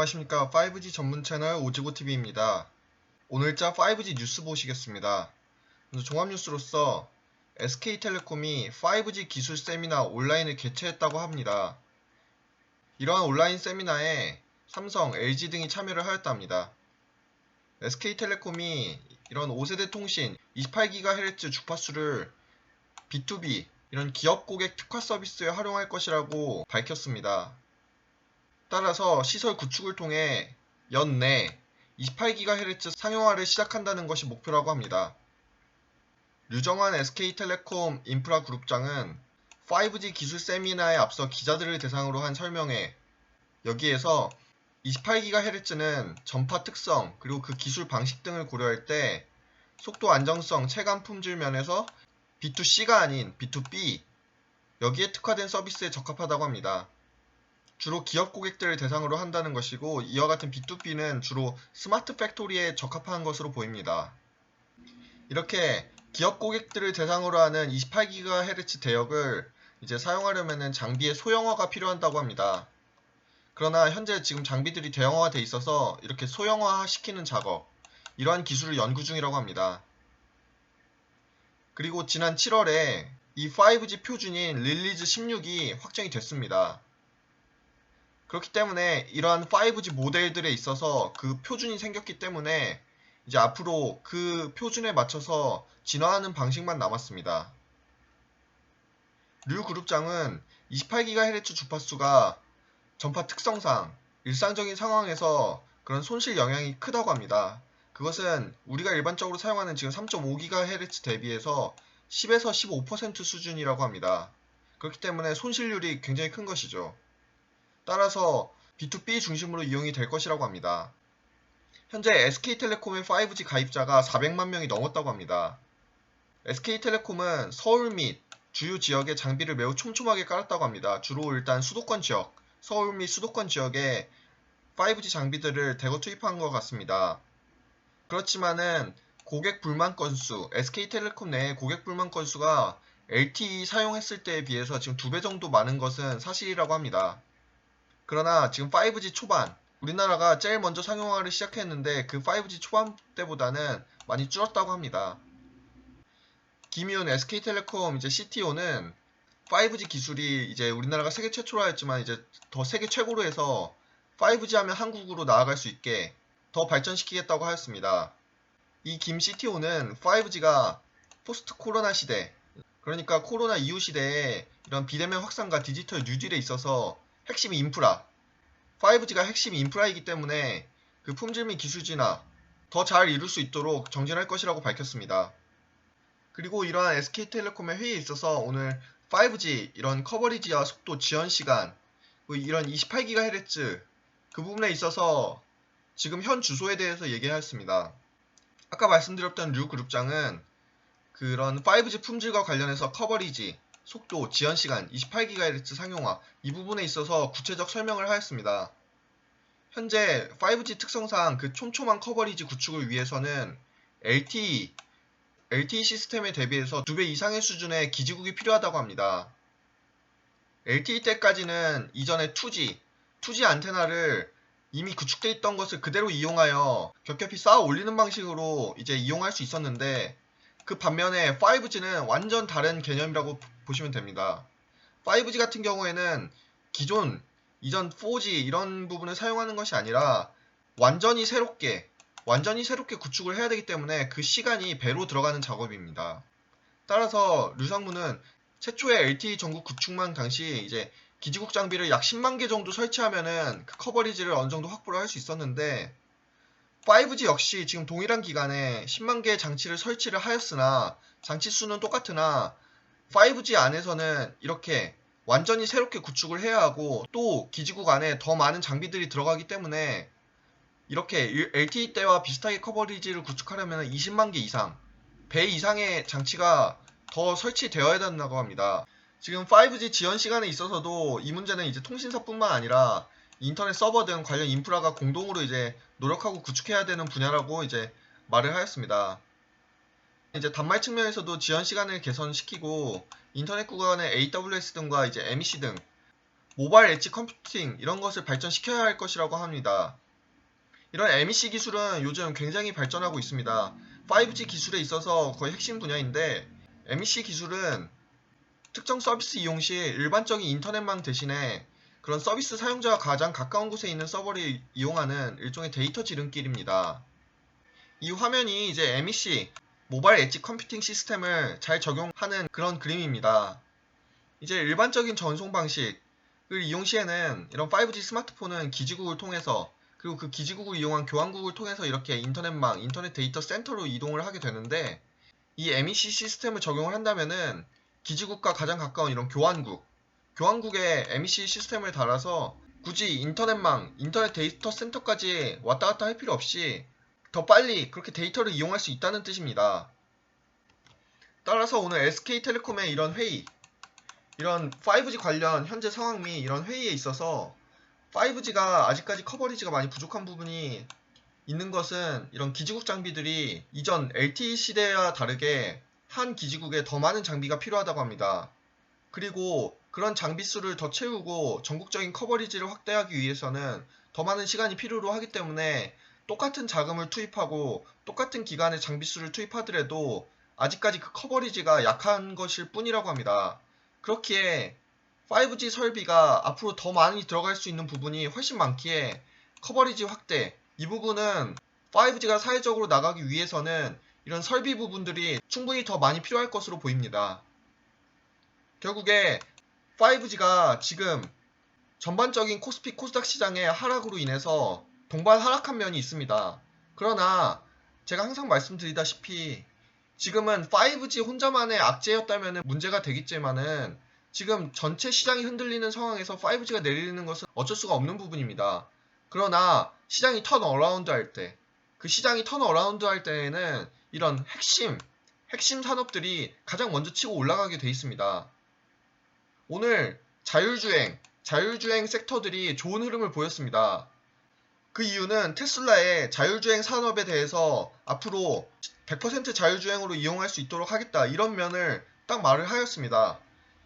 안녕하십니까. 5G 전문 채널 오지고TV입니다. 오늘자 5G 뉴스 보시겠습니다. 먼저 종합뉴스로서 SK텔레콤이 5G 기술 세미나 온라인을 개최했다고 합니다. 이러한 온라인 세미나에 삼성, LG 등이 참여를 하였답니다. SK텔레콤이 이런 5세대 통신 28GHz 주파수를 B2B 이런 기업 고객 특화 서비스에 활용할 것이라고 밝혔습니다. 따라서 시설 구축을 통해 연내 28GHz 상용화를 시작한다는 것이 목표라고 합니다. 류정환 SK텔레콤 인프라그룹장은 5G 기술 세미나에 앞서 기자들을 대상으로 한 설명회, 여기에서 28GHz는 전파 특성 그리고 그 기술 방식 등을 고려할 때 속도 안정성, 체감 품질 면에서 B2C가 아닌 B2B, 여기에 특화된 서비스에 적합하다고 합니다. 주로 기업 고객들을 대상으로 한다는 것이고, 이와 같은 B2B는 주로 스마트 팩토리에 적합한 것으로 보입니다. 이렇게 기업 고객들을 대상으로 하는 28GHz 대역을 이제 사용하려면 장비의 소형화가 필요한다고 합니다. 그러나 현재 지금 장비들이 대형화되어 있어서 이렇게 소형화 시키는 작업, 이러한 기술을 연구 중이라고 합니다. 그리고 지난 7월에 이 5G 표준인 릴리즈 16이 확정이 됐습니다. 그렇기 때문에 이러한 5G 모델들에 있어서 그 표준이 생겼기 때문에 이제 앞으로 그 표준에 맞춰서 진화하는 방식만 남았습니다. 류 그룹장은 28GHz 주파수가 전파 특성상 일상적인 상황에서 그런 손실 영향이 크다고 합니다. 그것은 우리가 일반적으로 사용하는 지금 3.5GHz 대비해서 10에서 15% 수준이라고 합니다. 그렇기 때문에 손실률이 굉장히 큰 것이죠. 따라서 B2B 중심으로 이용이 될 것이라고 합니다. 현재 SK텔레콤의 5G 가입자가 400만 명이 넘었다고 합니다. SK텔레콤은 서울 및 주요 지역에 장비를 매우 촘촘하게 깔았다고 합니다. 주로 일단 수도권 지역, 서울 및 수도권 지역에 5G 장비들을 대거 투입한 것 같습니다. 그렇지만은 고객 불만 건수, SK텔레콤 내의 고객 불만 건수가 LTE 사용했을 때에 비해서 지금 2배 정도 많은 것은 사실이라고 합니다. 그러나 지금 5G 초반, 우리나라가 제일 먼저 상용화를 시작했는데 그 5G 초반 때보다는 많이 줄었다고 합니다. 김희훈 SK텔레콤 이제 CTO는 5G 기술이 이제 우리나라가 세계 최초로 했지만 이제 더 세계 최고로 해서 5G 하면 한국으로 나아갈 수 있게 더 발전시키겠다고 하였습니다. 이 김 CTO는 5G가 포스트 코로나 시대, 그러니까 코로나 이후 시대에 이런 비대면 확산과 디지털 뉴딜에 있어서 핵심 인프라, 5G가 핵심 인프라이기 때문에 그 품질 및 기술 진화 더 잘 이룰 수 있도록 정진할 것이라고 밝혔습니다. 그리고 이러한 SK텔레콤의 회의에 있어서 오늘 5G 이런 커버리지와 속도 지연 시간, 이런 28GHz 그 부분에 있어서 지금 현 주소에 대해서 얘기하였습니다. 아까 말씀드렸던 류 그룹장은 그런 5G 품질과 관련해서 커버리지, 속도, 지연시간, 28GHz 상용화 이 부분에 있어서 구체적 설명을 하였습니다. 현재 5G 특성상 그 촘촘한 커버리지 구축을 위해서는 LTE 시스템에 대비해서 2배 이상의 수준의 기지국이 필요하다고 합니다. LTE 때까지는 이전에 2G 안테나를 이미 구축되어 있던 것을 그대로 이용하여 겹겹이 쌓아 올리는 방식으로 이제 이용할 수 있었는데, 그 반면에 5G는 완전 다른 개념이라고 보시면 됩니다. 5G 같은 경우에는 기존 이전 4G 이런 부분을 사용하는 것이 아니라 완전히 새롭게 구축을 해야 되기 때문에 그 시간이 배로 들어가는 작업입니다. 따라서 류상무는 최초의 LTE 전국 구축망 당시 이제 기지국 장비를 약 10만 개 정도 설치하면은 그 커버리지를 어느 정도 확보를 할 수 있었는데, 5G 역시 지금 동일한 기간에 10만 개의 장치를 설치를 하였으나 장치 수는 똑같으나 5G 안에서는 이렇게 완전히 새롭게 구축을 해야 하고 또 기지국 안에 더 많은 장비들이 들어가기 때문에 이렇게 LTE 때와 비슷하게 커버리지를 구축하려면 20만 개 이상, 배 이상의 장치가 더 설치되어야 된다고 합니다. 지금 5G 지연 시간에 있어서도 이 문제는 이제 통신사뿐만 아니라 인터넷 서버 등 관련 인프라가 공동으로 이제 노력하고 구축해야 되는 분야라고 이제 말을 하였습니다. 이제 단말 측면에서도 지연 시간을 개선시키고 인터넷 구간의 AWS 등과 이제 MEC 등 모바일 엣지 컴퓨팅 이런 것을 발전시켜야 할 것이라고 합니다. 이런 MEC 기술은 요즘 굉장히 발전하고 있습니다. 5G 기술에 있어서 거의 핵심 분야인데 MEC 기술은 특정 서비스 이용 시 일반적인 인터넷망 대신에 그런 서비스 사용자와 가장 가까운 곳에 있는 서버를 이용하는 일종의 데이터 지름길입니다. 이 화면이 이제 MEC, 모바일 엣지 컴퓨팅 시스템을 잘 적용하는 그런 그림입니다. 이제 일반적인 전송 방식을 이용 시에는 이런 5G 스마트폰은 기지국을 통해서 그리고 그 기지국을 이용한 교환국을 통해서 이렇게 인터넷망, 인터넷 데이터 센터로 이동을 하게 되는데 이 MEC 시스템을 적용을 한다면은 기지국과 가장 가까운 이런 교환국에 MEC 시스템을 달아서 굳이 인터넷망, 인터넷 데이터 센터까지 왔다 갔다 할 필요 없이 더 빨리 그렇게 데이터를 이용할 수 있다는 뜻입니다. 따라서 오늘 SK텔레콤의 이런 회의, 이런 5G 관련 현재 상황 및 이런 회의에 있어서 5G가 아직까지 커버리지가 많이 부족한 부분이 있는 것은 이런 기지국 장비들이 이전 LTE 시대와 다르게 한 기지국에 더 많은 장비가 필요하다고 합니다. 그리고 그런 장비 수를 더 채우고 전국적인 커버리지를 확대하기 위해서는 더 많은 시간이 필요로 하기 때문에 똑같은 자금을 투입하고 똑같은 기간의 장비 수를 투입하더라도 아직까지 그 커버리지가 약한 것일 뿐이라고 합니다. 그렇기에 5G 설비가 앞으로 더 많이 들어갈 수 있는 부분이 훨씬 많기에 커버리지 확대, 이 부분은 5G가 사회적으로 나가기 위해서는 이런 설비 부분들이 충분히 더 많이 필요할 것으로 보입니다. 결국에 5G가 지금 전반적인 코스피 코스닥 시장의 하락으로 인해서 동반 하락한 면이 있습니다. 그러나 제가 항상 말씀드리다시피 지금은 5G 혼자만의 악재였다면 문제가 되겠지만은 지금 전체 시장이 흔들리는 상황에서 5G가 내리는 것은 어쩔 수가 없는 부분입니다. 그러나 시장이 턴어라운드 할 때, 그 시장이 턴어라운드 할 때에는 이런 핵심 산업들이 가장 먼저 치고 올라가게 돼 있습니다. 오늘 자율주행 섹터들이 좋은 흐름을 보였습니다. 그 이유는 테슬라의 자율주행 산업에 대해서 앞으로 100% 자율주행으로 이용할 수 있도록 하겠다, 이런 면을 딱 말을 하였습니다.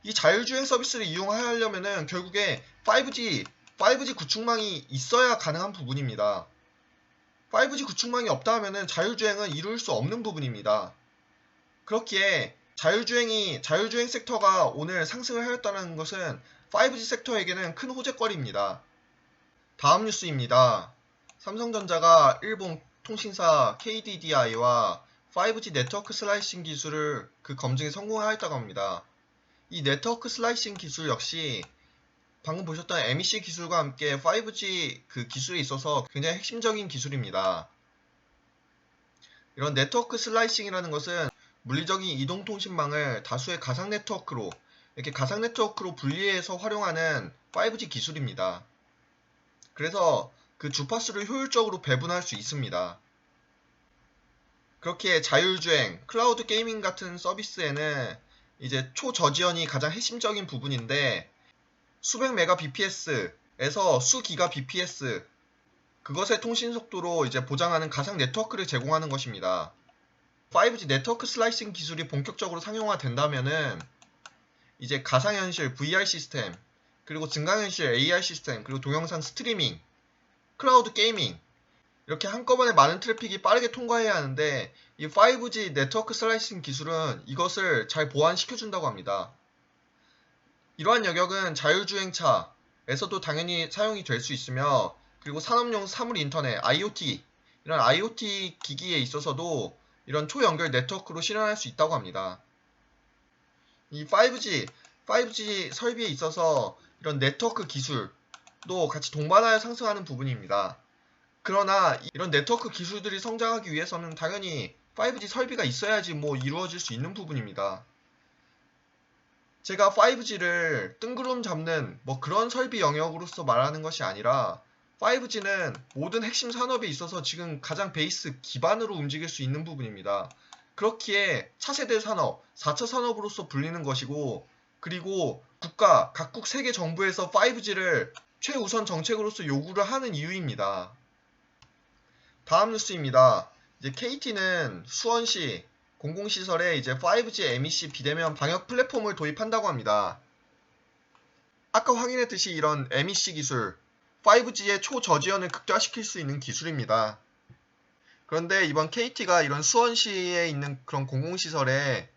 이 자율주행 서비스를 이용하려면은 결국에 5G 구축망이 있어야 가능한 부분입니다. 5G 구축망이 없다 하면은 자율주행은 이룰 수 없는 부분입니다. 그렇기에 자율주행 섹터가 오늘 상승을 하였다는 것은 5G 섹터에게는 큰 호재거리입니다. 다음 뉴스입니다. 삼성전자가 일본 통신사 KDDI와 5G 네트워크 슬라이싱 기술을 그 검증에 성공하였다고 합니다. 이 네트워크 슬라이싱 기술 역시 방금 보셨던 MEC 기술과 함께 5G 그 기술에 있어서 굉장히 핵심적인 기술입니다. 이런 네트워크 슬라이싱이라는 것은 물리적인 이동통신망을 다수의 가상 네트워크로 분리해서 활용하는 5G 기술입니다. 그래서 그 주파수를 효율적으로 배분할 수 있습니다. 그렇게 자율주행, 클라우드 게이밍 같은 서비스에는 이제 초저지연이 가장 핵심적인 부분인데 수백 메가 bps에서 수 기가 bps 그것의 통신 속도로 이제 보장하는 가상 네트워크를 제공하는 것입니다. 5G 네트워크 슬라이싱 기술이 본격적으로 상용화된다면은 이제 가상현실 VR 시스템, 그리고 증강현실 AR 시스템, 그리고 동영상 스트리밍, 클라우드 게이밍, 이렇게 한꺼번에 많은 트래픽이 빠르게 통과해야 하는데 이 5G 네트워크 슬라이싱 기술은 이것을 잘 보완시켜준다고 합니다. 이러한 영역은 자율주행차에서도 당연히 사용이 될 수 있으며, 그리고 산업용 사물 인터넷, IoT, 이런 IoT 기기에 있어서도 이런 초연결 네트워크로 실현할 수 있다고 합니다. 이 5G 설비에 있어서 이런 네트워크 기술도 같이 동반하여 상승하는 부분입니다. 그러나 이런 네트워크 기술들이 성장하기 위해서는 당연히 5G 설비가 있어야지 이루어질 수 있는 부분입니다. 제가 5G를 뜬구름 잡는 그런 설비 영역으로서 말하는 것이 아니라 5G는 모든 핵심 산업에 있어서 지금 가장 베이스 기반으로 움직일 수 있는 부분입니다. 그렇기에 차세대 산업, 4차 산업으로서 불리는 것이고, 그리고 각국 세계 정부에서 5G를 최우선 정책으로서 요구를 하는 이유입니다. 다음 뉴스입니다. 이제 KT는 수원시 공공시설에 이제 5G MEC 비대면 방역 플랫폼을 도입한다고 합니다. 아까 확인했듯이 이런 MEC 기술, 5G의 초저지연을 극대화시킬 수 있는 기술입니다. 그런데 이번 KT가 이런 수원시에 있는 그런 공공시설에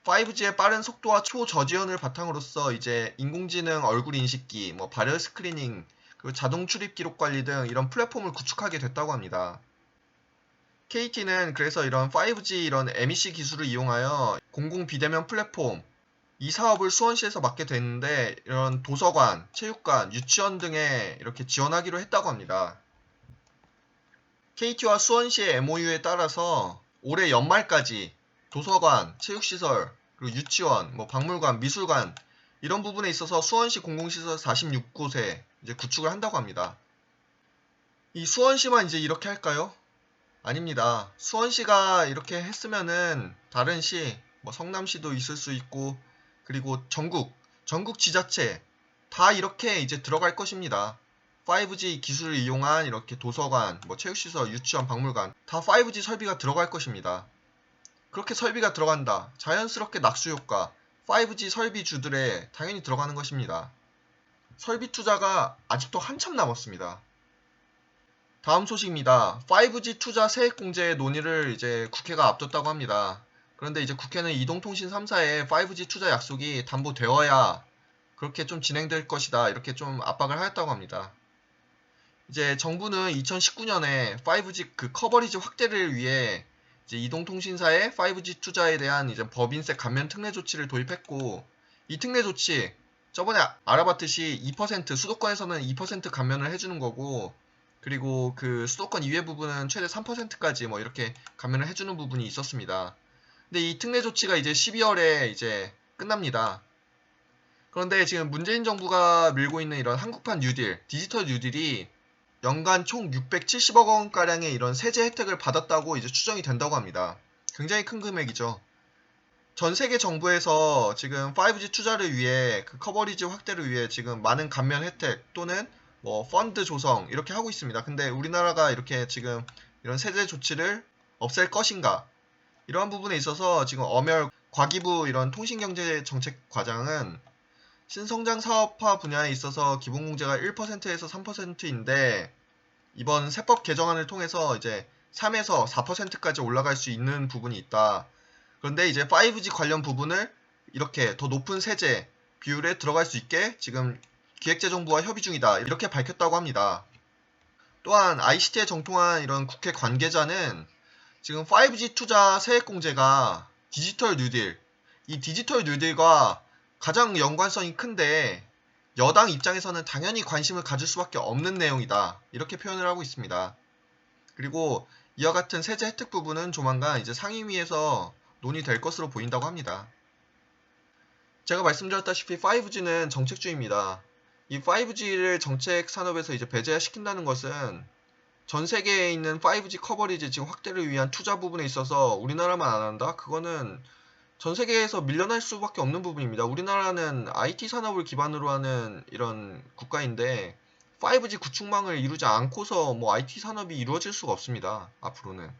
5G의 빠른 속도와 초저지연을 바탕으로서 이제 인공지능 얼굴 인식기, 뭐 발열 스크리닝, 그리고 자동 출입 기록 관리 등 이런 플랫폼을 구축하게 됐다고 합니다. KT는 그래서 이런 5G 이런 MEC 기술을 이용하여 공공 비대면 플랫폼 이 사업을 수원시에서 맡게 됐는데 이런 도서관, 체육관, 유치원 등에 이렇게 지원하기로 했다고 합니다. KT와 수원시의 MOU에 따라서 올해 연말까지 도서관, 체육시설, 그리고 유치원, 뭐 박물관, 미술관 이런 부분에 있어서 수원시 공공시설 46곳에 이제 구축을 한다고 합니다. 이 수원시만 이제 이렇게 할까요? 아닙니다. 수원시가 이렇게 했으면은 다른 시, 뭐 성남시도 있을 수 있고 그리고 전국 지자체 다 이렇게 이제 들어갈 것입니다. 5G 기술을 이용한 이렇게 도서관, 뭐 체육시설, 유치원, 박물관 다 5G 설비가 들어갈 것입니다. 그렇게 설비가 들어간다. 자연스럽게 낙수효과, 5G 설비주들에 당연히 들어가는 것입니다. 설비 투자가 아직도 한참 남았습니다. 다음 소식입니다. 5G 투자 세액 공제 논의를 이제 국회가 앞뒀다고 합니다. 그런데 이제 국회는 이동통신 3사의 5G 투자 약속이 담보되어야 그렇게 좀 진행될 것이다. 이렇게 좀 압박을 하였다고 합니다. 이제 정부는 2019년에 5G 그 커버리지 확대를 위해 이제 이동통신사의 5G 투자에 대한 이제 법인세 감면 특례 조치를 도입했고 이 특례 조치 저번에 알아봤듯이 2% 수도권에서는 2% 감면을 해주는 거고 그리고 그 수도권 이외 부분은 최대 3%까지 뭐 이렇게 감면을 해주는 부분이 있었습니다. 근데 이 특례 조치가 이제 12월에 이제 끝납니다. 그런데 지금 문재인 정부가 밀고 있는 이런 한국판 뉴딜, 디지털 뉴딜이 연간 총 670억 원가량의 이런 세제 혜택을 받았다고 이제 추정이 된다고 합니다. 굉장히 큰 금액이죠. 전 세계 정부에서 지금 5G 투자를 위해 그 커버리지 확대를 위해 지금 많은 감면 혜택 또는 뭐 펀드 조성 이렇게 하고 있습니다. 근데 우리나라가 이렇게 지금 이런 세제 조치를 없앨 것인가? 이러한 부분에 있어서 지금 엄열 과기부 이런 통신경제정책과장은 신성장 사업화 분야에 있어서 기본공제가 1%에서 3%인데 이번 세법 개정안을 통해서 이제 3에서 4%까지 올라갈 수 있는 부분이 있다. 그런데 이제 5G 관련 부분을 이렇게 더 높은 세제 비율에 들어갈 수 있게 지금 기획재정부와 협의 중이다. 이렇게 밝혔다고 합니다. 또한 ICT에 정통한 이런 국회 관계자는 지금 5G 투자 세액 공제가 디지털 뉴딜, 이 디지털 뉴딜과 가장 연관성이 큰데 여당 입장에서는 당연히 관심을 가질 수밖에 없는 내용이다. 이렇게 표현을 하고 있습니다. 그리고 이와 같은 세제 혜택 부분은 조만간 이제 상임위에서 논의될 것으로 보인다고 합니다. 제가 말씀드렸다시피 5G는 정책주의입니다. 이 5G를 정책 산업에서 이제 배제시킨다는 것은 전 세계에 있는 5G 커버리지 지금 확대를 위한 투자 부분에 있어서 우리나라만 안 한다? 그거는 전 세계에서 밀려날 수밖에 없는 부분입니다. 우리나라는 IT 산업을 기반으로 하는 이런 국가인데 5G 구축망을 이루지 않고서 뭐 IT 산업이 이루어질 수가 없습니다. 앞으로는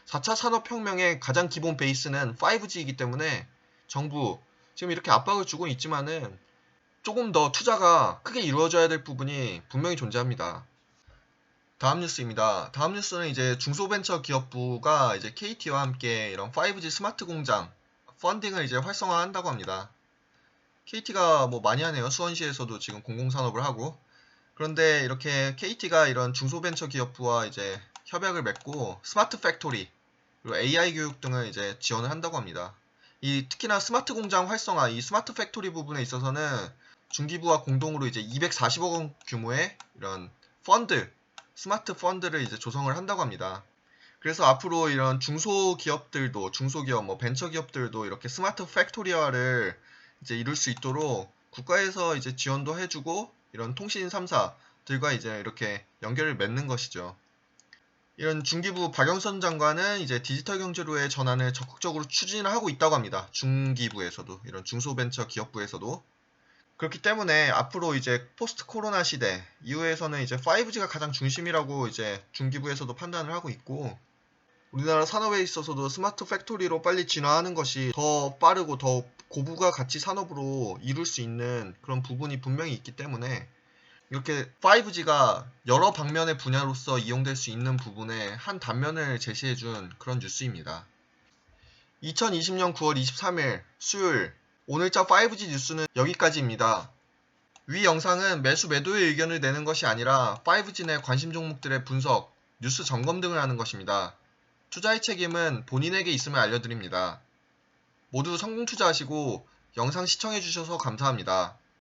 4차 산업혁명의 가장 기본 베이스는 5G이기 때문에 정부 지금 이렇게 압박을 주고 있지만은 조금 더 투자가 크게 이루어져야 될 부분이 분명히 존재합니다. 다음 뉴스입니다. 다음 뉴스는 이제 중소벤처기업부가 이제 KT와 함께 이런 5G 스마트 공장 펀딩을 이제 활성화한다고 합니다. KT가 뭐 많이 하네요. 수원시에서도 지금 공공산업을 하고. 그런데 이렇게 KT가 이런 중소벤처기업부와 이제 협약을 맺고 스마트 팩토리 그리고 AI 교육 등을 이제 지원을 한다고 합니다. 이 특히나 스마트 공장 활성화, 이 스마트 팩토리 부분에 있어서는 중기부와 공동으로 이제 240억 원 규모의 이런 펀드, 스마트 펀드를 이제 조성을 한다고 합니다. 그래서 앞으로 이런 중소기업들도, 중소기업, 뭐 벤처기업들도 이렇게 스마트 팩토리화를 이제 이룰 수 있도록 국가에서 이제 지원도 해주고 이런 통신 3사들과 이제 이렇게 연결을 맺는 것이죠. 이런 중기부 박영선 장관은 이제 디지털 경제로의 전환을 적극적으로 추진을 하고 있다고 합니다. 중기부에서도, 이런 중소벤처기업부에서도. 그렇기 때문에 앞으로 이제 포스트 코로나 시대 이후에서는 이제 5G가 가장 중심이라고 이제 중기부에서도 판단을 하고 있고 우리나라 산업에 있어서도 스마트 팩토리로 빨리 진화하는 것이 더 빠르고 더 고부가 가치 산업으로 이룰 수 있는 그런 부분이 분명히 있기 때문에 이렇게 5G가 여러 방면의 분야로서 이용될 수 있는 부분의 한 단면을 제시해준 그런 뉴스입니다. 2020년 9월 23일 수요일 오늘자 5G 뉴스는 여기까지입니다. 위 영상은 매수 매도의 의견을 내는 것이 아니라 5G 내 관심 종목들의 분석, 뉴스 점검 등을 하는 것입니다. 투자의 책임은 본인에게 있음을 알려드립니다. 모두 성공 투자하시고 영상 시청해주셔서 감사합니다.